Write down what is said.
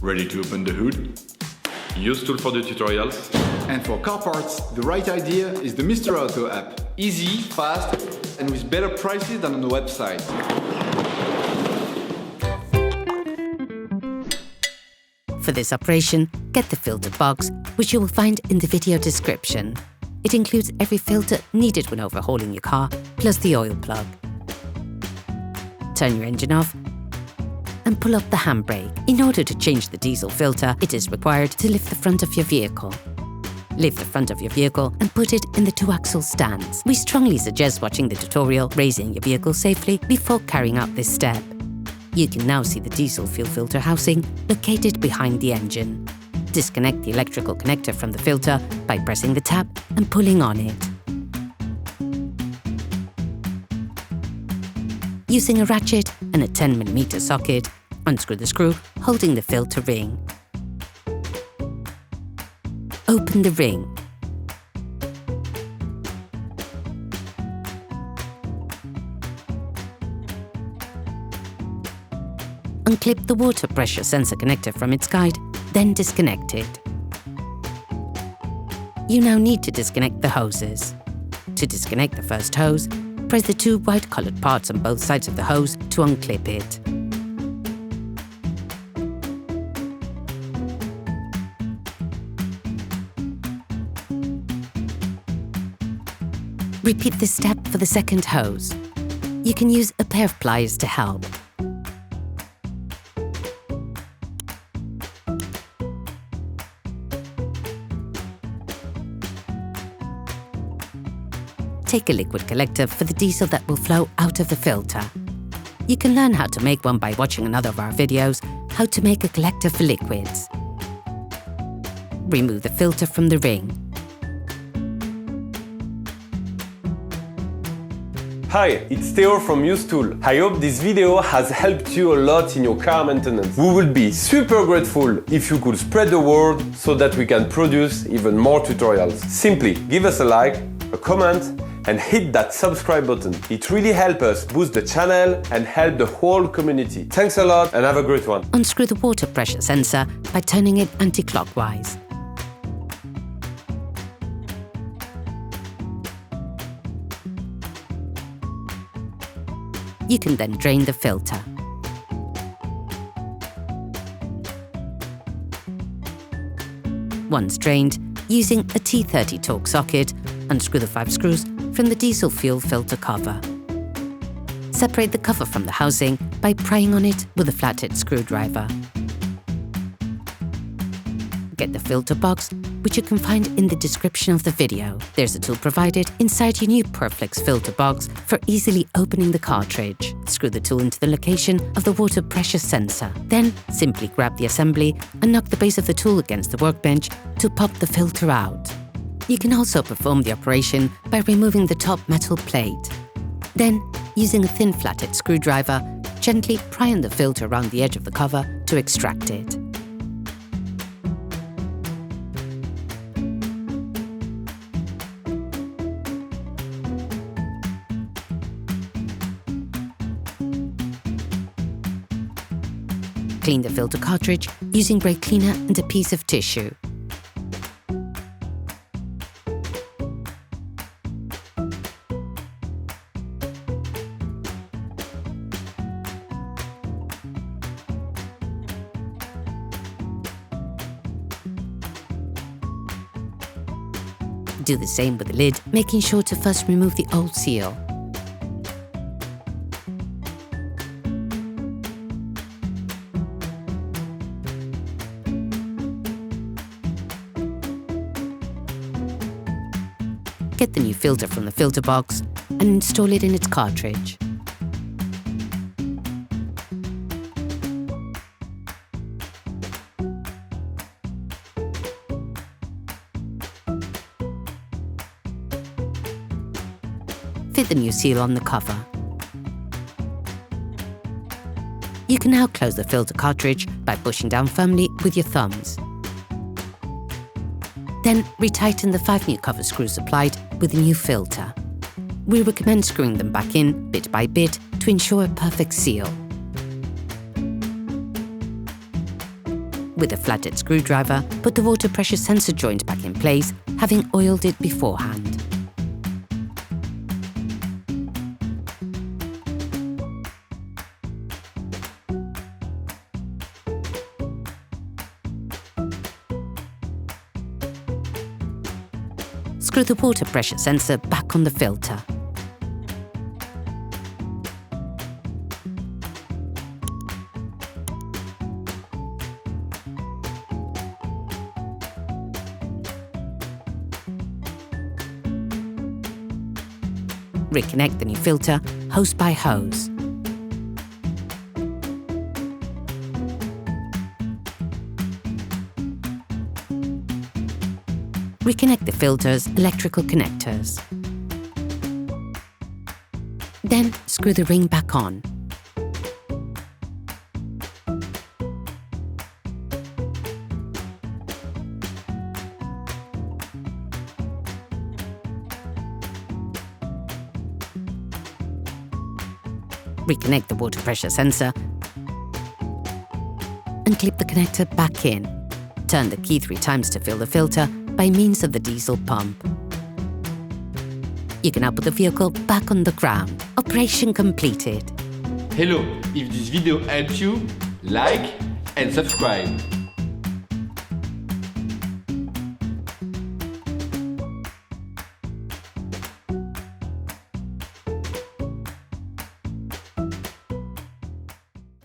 Ready to open the hood? UseTool for the tutorials. And for car parts, the right idea is the Mr. Auto app. Easy, fast, and with better prices than on the website. For this operation, get the filter box, which you will find in the video description. It includes every filter needed when overhauling your car, plus the oil plug. Turn your engine off and pull up the handbrake. In order to change the diesel filter, it is required to lift the front of your vehicle. Lift the front of your vehicle and put it in the two-axle stands. We strongly suggest watching the tutorial, raising your vehicle safely before carrying out this step. You can now see the diesel fuel filter housing located behind the engine. Disconnect the electrical connector from the filter by pressing the tab and pulling on it. Using a ratchet and a 10mm socket, unscrew the screw holding the filter ring. Open the ring. Unclip the water pressure sensor connector from its guide, then disconnect it. You now need to disconnect the hoses. To disconnect the first hose, press the two white-coloured parts on both sides of the hose to unclip it. Repeat this step for the second hose. You can use a pair of pliers to help. Take a liquid collector for the diesel that will flow out of the filter. You can learn how to make one by watching another of our videos, How to Make a Collector for Liquids. Remove the filter from the ring. Hi, it's Theo from UseTool. I hope this video has helped you a lot in your car maintenance. We would be super grateful if you could spread the word so that we can produce even more tutorials. Simply give us a like, a comment, and hit that subscribe button. It really helps us boost the channel and help the whole community. Thanks a lot and have a great one. Unscrew the water pressure sensor by turning it anti-clockwise. You can then drain the filter. Once drained, using a T30 Torx socket, unscrew the 5 screws from the diesel fuel filter cover. Separate the cover from the housing by prying on it with a flathead screwdriver. Get the filter box, which you can find in the description of the video. There's a tool provided inside your new Perflex filter box for easily opening the cartridge. Screw the tool into the location of the water pressure sensor. Then simply grab the assembly and knock the base of the tool against the workbench to pop the filter out. You can also perform the operation by removing the top metal plate. Then, using a thin flathead screwdriver, gently pry on the filter around the edge of the cover to extract it. Clean the filter cartridge using brake cleaner and a piece of tissue. Do the same with the lid, making sure to first remove the old seal. Get the new filter from the filter box and install it in its cartridge. Fit the new seal on the cover. You can now close the filter cartridge by pushing down firmly with your thumbs. Then retighten the 5 new cover screws supplied with the new filter. We recommend screwing them back in bit by bit to ensure a perfect seal. With a flathead screwdriver, put the water pressure sensor joint back in place, having oiled it beforehand. Screw the water pressure sensor back on the filter. Reconnect the new filter hose by hose. Reconnect the filter's electrical connectors. Then screw the ring back on. Reconnect the water pressure sensor and clip the connector back in. Turn the key 3 times to fill the filter by means of the diesel pump. You can now put the vehicle back on the ground. Operation completed. Hello, if this video helped you, like and subscribe.